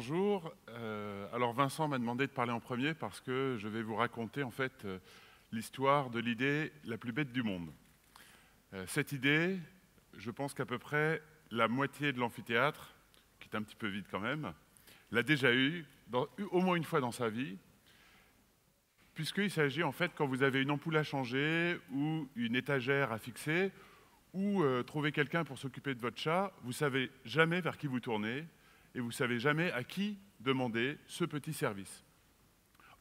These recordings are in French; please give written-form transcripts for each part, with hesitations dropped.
bonjour. Alors Vincent m'a demandé de parler en premier parce que je vais vous raconter en fait l'histoire de l'idée la plus bête du monde. Cette idée, je pense qu'à peu près la moitié de l'amphithéâtre, qui est un petit peu vide quand même, l'a déjà eu au moins une fois dans sa vie, puisqu'il s'agit en fait quand vous avez une ampoule à changer ou une étagère à fixer ou trouver quelqu'un pour s'occuper de votre chat, vous ne savez jamais vers qui vous tournez et vous ne savez jamais à qui demander ce petit service.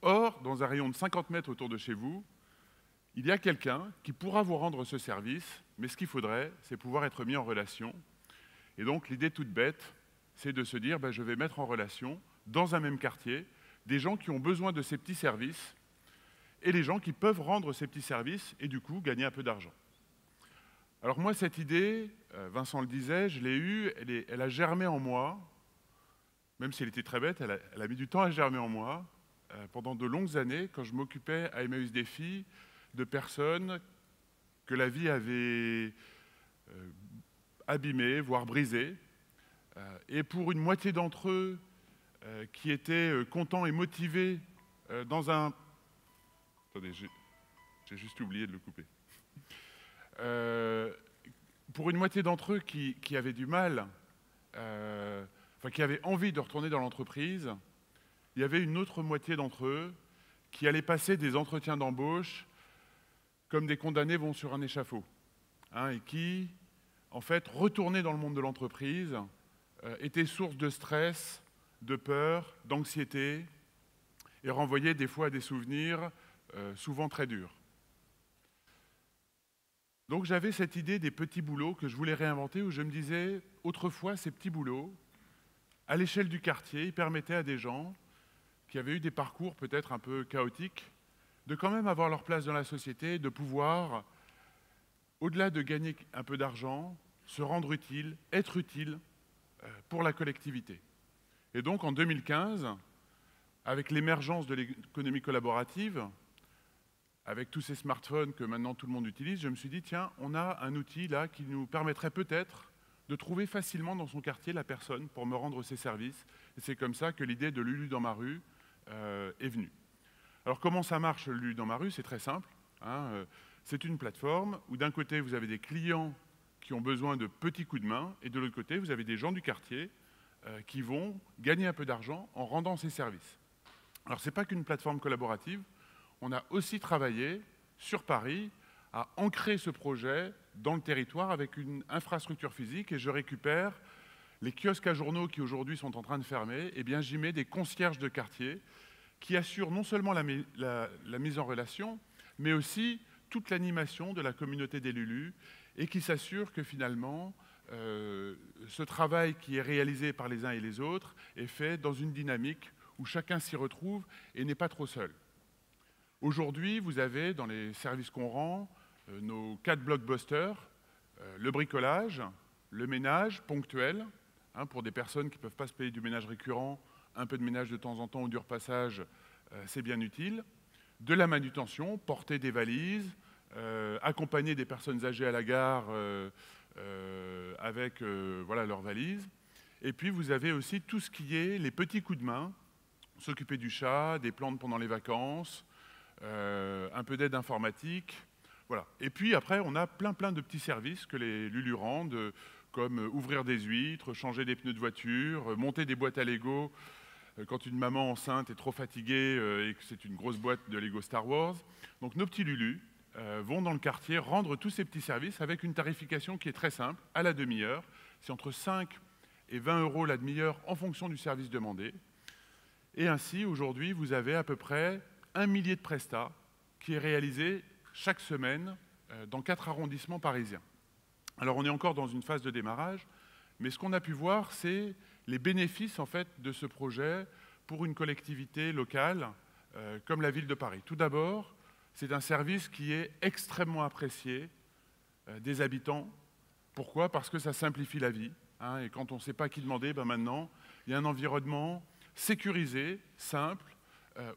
Or, dans un rayon de 50 mètres autour de chez vous, il y a quelqu'un qui pourra vous rendre ce service, mais ce qu'il faudrait, c'est pouvoir être mis en relation. Et donc, l'idée toute bête, c'est de se dire, je vais mettre en relation, dans un même quartier, des gens qui ont besoin de ces petits services et les gens qui peuvent rendre ces petits services et du coup gagner un peu d'argent. Alors moi, cette idée, Vincent le disait, je l'ai eue, elle a germé en moi, même si elle était très bête, elle a mis du temps à germer en moi, pendant de longues années, quand je m'occupais à Emmaüs Défis de personnes que la vie avait abîmées, voire brisées. Et pour une moitié d'entre eux qui étaient contents et motivés dans un... Attendez, j'ai juste oublié de le couper. Pour une moitié d'entre eux qui avaient du mal, qui avaient envie de retourner dans l'entreprise, il y avait une autre moitié d'entre eux qui allaient passer des entretiens d'embauche comme des condamnés vont sur un échafaud, et qui, en fait, retourner dans le monde de l'entreprise était source de stress, de peur, d'anxiété, et renvoyait des fois à des souvenirs souvent très durs. Donc j'avais cette idée des petits boulots que je voulais réinventer, où je me disais, autrefois, ces petits boulots, à l'échelle du quartier, ils permettaient à des gens qui avaient eu des parcours peut-être un peu chaotiques, de quand même avoir leur place dans la société, de pouvoir, au-delà de gagner un peu d'argent, se rendre utile, être utile pour la collectivité. Et donc en 2015, avec l'émergence de l'économie collaborative, avec tous ces smartphones que maintenant tout le monde utilise, je me suis dit, tiens, on a un outil là qui nous permettrait peut-être de trouver facilement dans son quartier la personne pour me rendre ses services. Et c'est comme ça que l'idée de Lulu dans ma rue est venue. Alors comment ça marche, Lulu dans ma rue? C'est très simple. C'est une plateforme où d'un côté, vous avez des clients qui ont besoin de petits coups de main, et de l'autre côté, vous avez des gens du quartier qui vont gagner un peu d'argent en rendant ces services. Alors ce n'est pas qu'une plateforme collaborative. On a aussi travaillé sur Paris à ancrer ce projet dans le territoire avec une infrastructure physique, et je récupère les kiosques à journaux qui aujourd'hui sont en train de fermer, et bien j'y mets des concierges de quartier qui assurent non seulement la mise en relation, mais aussi toute l'animation de la communauté des Lulus, et qui s'assurent que finalement ce travail qui est réalisé par les uns et les autres est fait dans une dynamique où chacun s'y retrouve et n'est pas trop seul. Aujourd'hui, vous avez dans les services qu'on rend nos 4 blockbusters, le bricolage, le ménage ponctuel, pour des personnes qui ne peuvent pas se payer du ménage récurrent, un peu de ménage de temps en temps ou du repassage, c'est bien utile. De la manutention, porter des valises, accompagner des personnes âgées à la gare avec leurs valises. Et puis vous avez aussi tout ce qui est les petits coups de main, s'occuper du chat, des plantes pendant les vacances, un peu d'aide informatique. Voilà. Et puis après, on a plein de petits services que les Lulus rendent, comme ouvrir des huîtres, changer des pneus de voiture, monter des boîtes à Lego quand une maman enceinte est trop fatiguée et que c'est une grosse boîte de Lego Star Wars. Donc nos petits Lulus vont dans le quartier rendre tous ces petits services avec une tarification qui est très simple, à la demi-heure. C'est entre 5 et 20 € la demi-heure en fonction du service demandé. Et ainsi, aujourd'hui, vous avez à peu près 1 millier de prestats qui est réalisé chaque semaine dans 4 arrondissements parisiens. Alors on est encore dans une phase de démarrage, mais ce qu'on a pu voir, c'est les bénéfices en fait, de ce projet pour une collectivité locale comme la ville de Paris. Tout d'abord, c'est un service qui est extrêmement apprécié des habitants. Pourquoi? Parce que ça simplifie la vie. Et quand on ne sait pas qui demander, maintenant, il y a un environnement sécurisé, simple,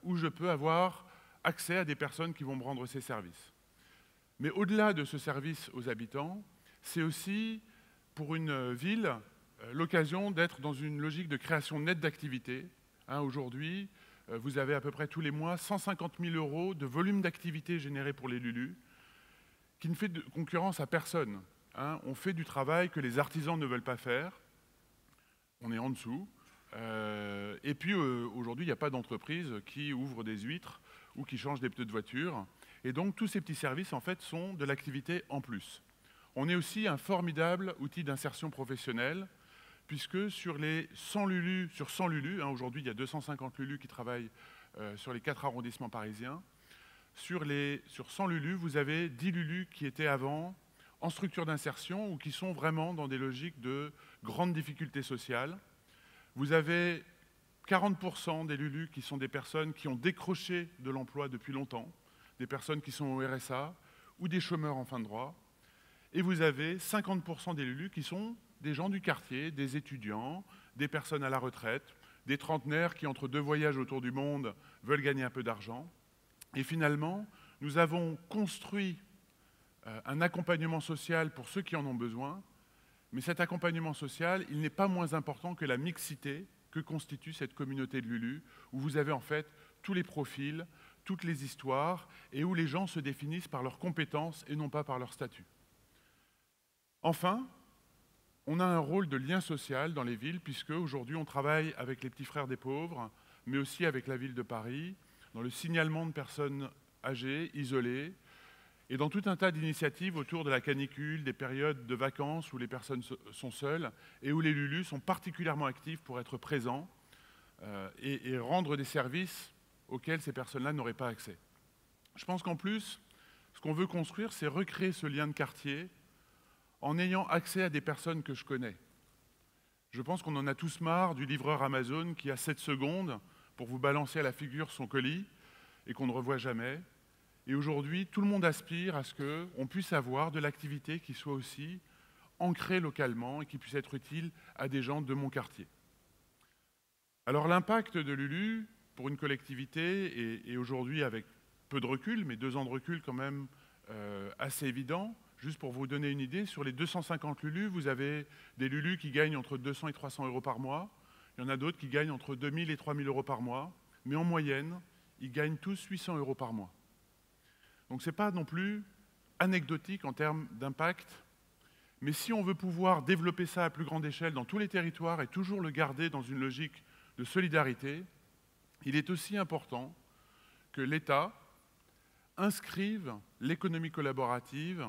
où je peux avoir accès à des personnes qui vont me rendre ces services. Mais au-delà de ce service aux habitants, c'est aussi pour une ville l'occasion d'être dans une logique de création nette d'activité. Aujourd'hui, vous avez à peu près tous les mois 150 000 € de volume d'activité généré pour les Lulu, qui ne fait de concurrence à personne. On fait du travail que les artisans ne veulent pas faire. On est en dessous. Et puis aujourd'hui, il n'y a pas d'entreprise qui ouvre des huîtres ou qui change des pneus de voiture. Et donc tous ces petits services en fait sont de l'activité en plus. On est aussi un formidable outil d'insertion professionnelle, puisque sur les 100 Lulu, aujourd'hui il y a 250 Lulu qui travaillent sur les 4 arrondissements parisiens, sur 100 Lulu, vous avez 10 Lulu qui étaient avant en structure d'insertion ou qui sont vraiment dans des logiques de grandes difficultés sociales. Vous avez 40% des Lulu qui sont des personnes qui ont décroché de l'emploi depuis longtemps, des personnes qui sont au RSA ou des chômeurs en fin de droit. Et vous avez 50% des Lulu qui sont des gens du quartier, des étudiants, des personnes à la retraite, des trentenaires qui, entre 2 voyages autour du monde, veulent gagner un peu d'argent. Et finalement, nous avons construit un accompagnement social pour ceux qui en ont besoin, mais cet accompagnement social, il n'est pas moins important que la mixité que constitue cette communauté de Lulu, où vous avez en fait tous les profils, toutes les histoires, et où les gens se définissent par leurs compétences et non pas par leur statut. Enfin, on a un rôle de lien social dans les villes, puisque aujourd'hui on travaille avec les petits frères des pauvres, mais aussi avec la ville de Paris, dans le signalement de personnes âgées, isolées, et dans tout un tas d'initiatives autour de la canicule, des périodes de vacances où les personnes sont seules et où les Lulu sont particulièrement actifs pour être présents et rendre des services auxquels ces personnes-là n'auraient pas accès. Je pense qu'en plus, ce qu'on veut construire, c'est recréer ce lien de quartier en ayant accès à des personnes que je connais. Je pense qu'on en a tous marre du livreur Amazon qui a 7 secondes pour vous balancer à la figure son colis et qu'on ne revoit jamais. Et aujourd'hui, tout le monde aspire à ce qu'on puisse avoir de l'activité qui soit aussi ancrée localement et qui puisse être utile à des gens de mon quartier. Alors l'impact de Lulu pour une collectivité est aujourd'hui avec peu de recul, mais 2 ans de recul quand même assez évident. Juste pour vous donner une idée, sur les 250 Lulu, vous avez des Lulu qui gagnent entre 200 et 300 € par mois. Il y en a d'autres qui gagnent entre 2 000 et 3 000 € par mois. Mais en moyenne, ils gagnent tous 800 € par mois. Donc ce n'est pas non plus anecdotique en termes d'impact, mais si on veut pouvoir développer ça à plus grande échelle dans tous les territoires et toujours le garder dans une logique de solidarité, il est aussi important que l'État inscrive l'économie collaborative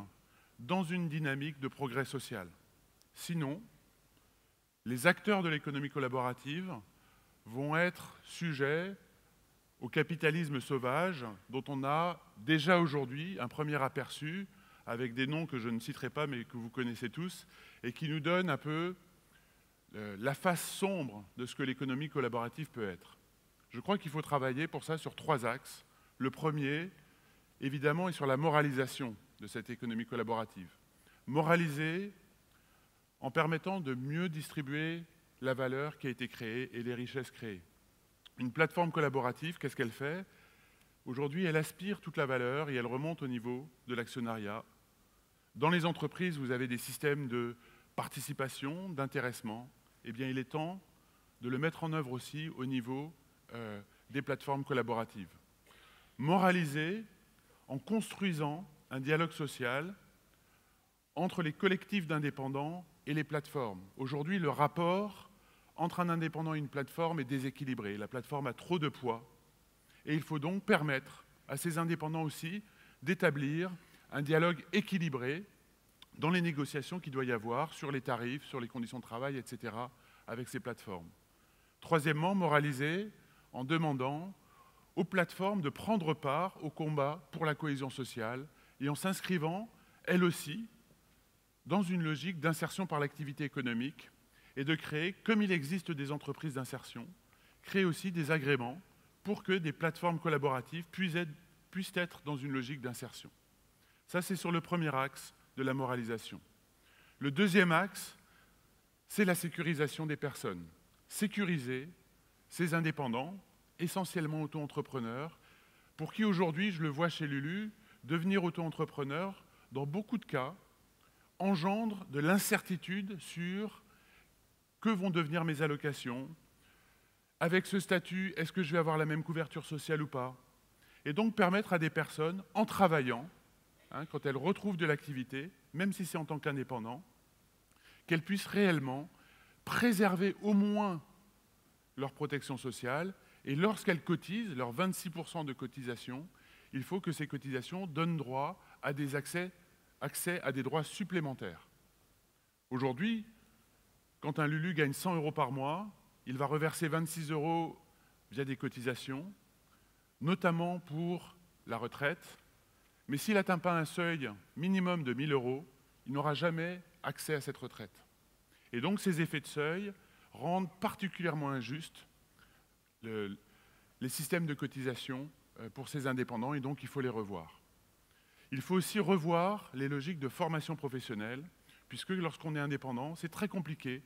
dans une dynamique de progrès social. Sinon, les acteurs de l'économie collaborative vont être sujets au capitalisme sauvage, dont on a déjà aujourd'hui un premier aperçu, avec des noms que je ne citerai pas, mais que vous connaissez tous, et qui nous donnent un peu la face sombre de ce que l'économie collaborative peut être. Je crois qu'il faut travailler pour ça sur 3 axes. Le premier, évidemment, est sur la moralisation de cette économie collaborative. Moraliser en permettant de mieux distribuer la valeur qui a été créée et les richesses créées. Une plateforme collaborative, qu'est-ce qu'elle fait? Aujourd'hui, elle aspire toute la valeur et elle remonte au niveau de l'actionnariat. Dans les entreprises, vous avez des systèmes de participation, d'intéressement. Eh bien, il est temps de le mettre en œuvre aussi au niveau des plateformes collaboratives. Moraliser en construisant un dialogue social entre les collectifs d'indépendants et les plateformes. Aujourd'hui, le rapport entre un indépendant et une plateforme est déséquilibré. La plateforme a trop de poids. Et il faut donc permettre à ces indépendants aussi d'établir un dialogue équilibré dans les négociations qu'il doit y avoir sur les tarifs, sur les conditions de travail, etc., avec ces plateformes. Troisièmement, moraliser en demandant aux plateformes de prendre part au combat pour la cohésion sociale et en s'inscrivant, elles aussi, dans une logique d'insertion par l'activité économique et de créer, comme il existe des entreprises d'insertion, créer aussi des agréments pour que des plateformes collaboratives puissent être dans une logique d'insertion. Ça, c'est sur le premier axe de la moralisation. Le deuxième axe, c'est la sécurisation des personnes. Sécuriser ces indépendants, essentiellement auto-entrepreneurs, pour qui aujourd'hui, je le vois chez Lulu, devenir auto-entrepreneur, dans beaucoup de cas, engendre de l'incertitude sur que vont devenir mes allocations? Avec ce statut, est-ce que je vais avoir la même couverture sociale ou pas? Et donc permettre à des personnes, en travaillant, quand elles retrouvent de l'activité, même si c'est en tant qu'indépendant, qu'elles puissent réellement préserver au moins leur protection sociale. Et lorsqu'elles cotisent, leurs 26% de cotisation, il faut que ces cotisations donnent droit à des accès à des droits supplémentaires. Aujourd'hui, quand un Lulu gagne 100 € par mois, il va reverser 26 € via des cotisations, notamment pour la retraite. Mais s'il n'atteint pas un seuil minimum de 1 000 €, il n'aura jamais accès à cette retraite. Et donc ces effets de seuil rendent particulièrement injustes les systèmes de cotisation pour ces indépendants, et donc il faut les revoir. Il faut aussi revoir les logiques de formation professionnelle, puisque lorsqu'on est indépendant, c'est très compliqué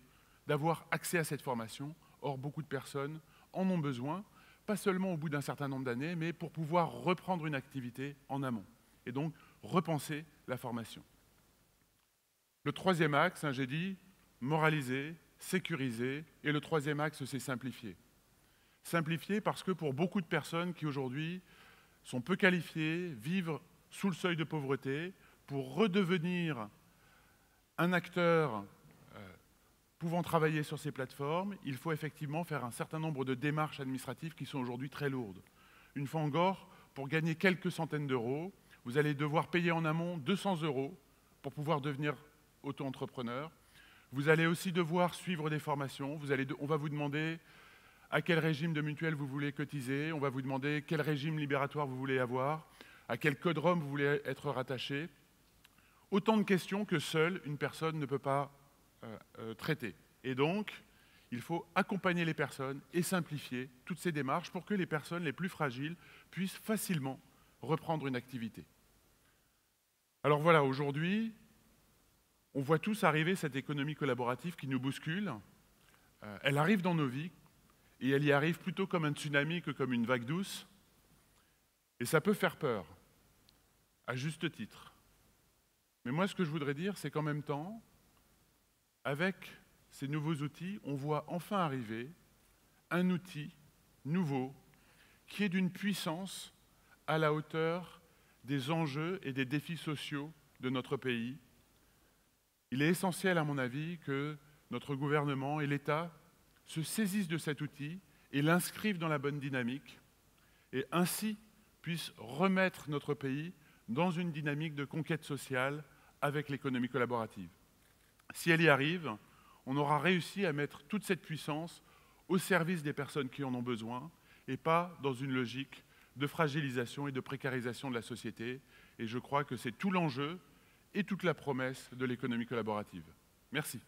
d'avoir accès à cette formation. Or, beaucoup de personnes en ont besoin, pas seulement au bout d'un certain nombre d'années, mais pour pouvoir reprendre une activité en amont. Et donc, repenser la formation. Le troisième axe, j'ai dit, moraliser, sécuriser. Et le troisième axe, c'est simplifier. Simplifier parce que pour beaucoup de personnes qui aujourd'hui sont peu qualifiées, vivent sous le seuil de pauvreté, pour redevenir un acteur pouvant travailler sur ces plateformes, il faut effectivement faire un certain nombre de démarches administratives qui sont aujourd'hui très lourdes. Une fois encore, pour gagner quelques centaines d'euros, vous allez devoir payer en amont 200 € pour pouvoir devenir auto-entrepreneur. Vous allez aussi devoir suivre des formations. On va vous demander à quel régime de mutuelle vous voulez cotiser. On va vous demander quel régime libératoire vous voulez avoir, à quel code ROM vous voulez être rattaché. Autant de questions que seule une personne ne peut pas traiter. Et donc, il faut accompagner les personnes et simplifier toutes ces démarches pour que les personnes les plus fragiles puissent facilement reprendre une activité. Alors voilà, aujourd'hui, on voit tous arriver cette économie collaborative qui nous bouscule. Elle arrive dans nos vies et elle y arrive plutôt comme un tsunami que comme une vague douce. Et ça peut faire peur, à juste titre. Mais moi, ce que je voudrais dire, c'est qu'en même temps, avec ces nouveaux outils, on voit enfin arriver un outil nouveau qui est d'une puissance à la hauteur des enjeux et des défis sociaux de notre pays. Il est essentiel, à mon avis, que notre gouvernement et l'État se saisissent de cet outil et l'inscrivent dans la bonne dynamique et ainsi puissent remettre notre pays dans une dynamique de conquête sociale avec l'économie collaborative. Si elle y arrive, on aura réussi à mettre toute cette puissance au service des personnes qui en ont besoin et pas dans une logique de fragilisation et de précarisation de la société. Et je crois que c'est tout l'enjeu et toute la promesse de l'économie collaborative. Merci.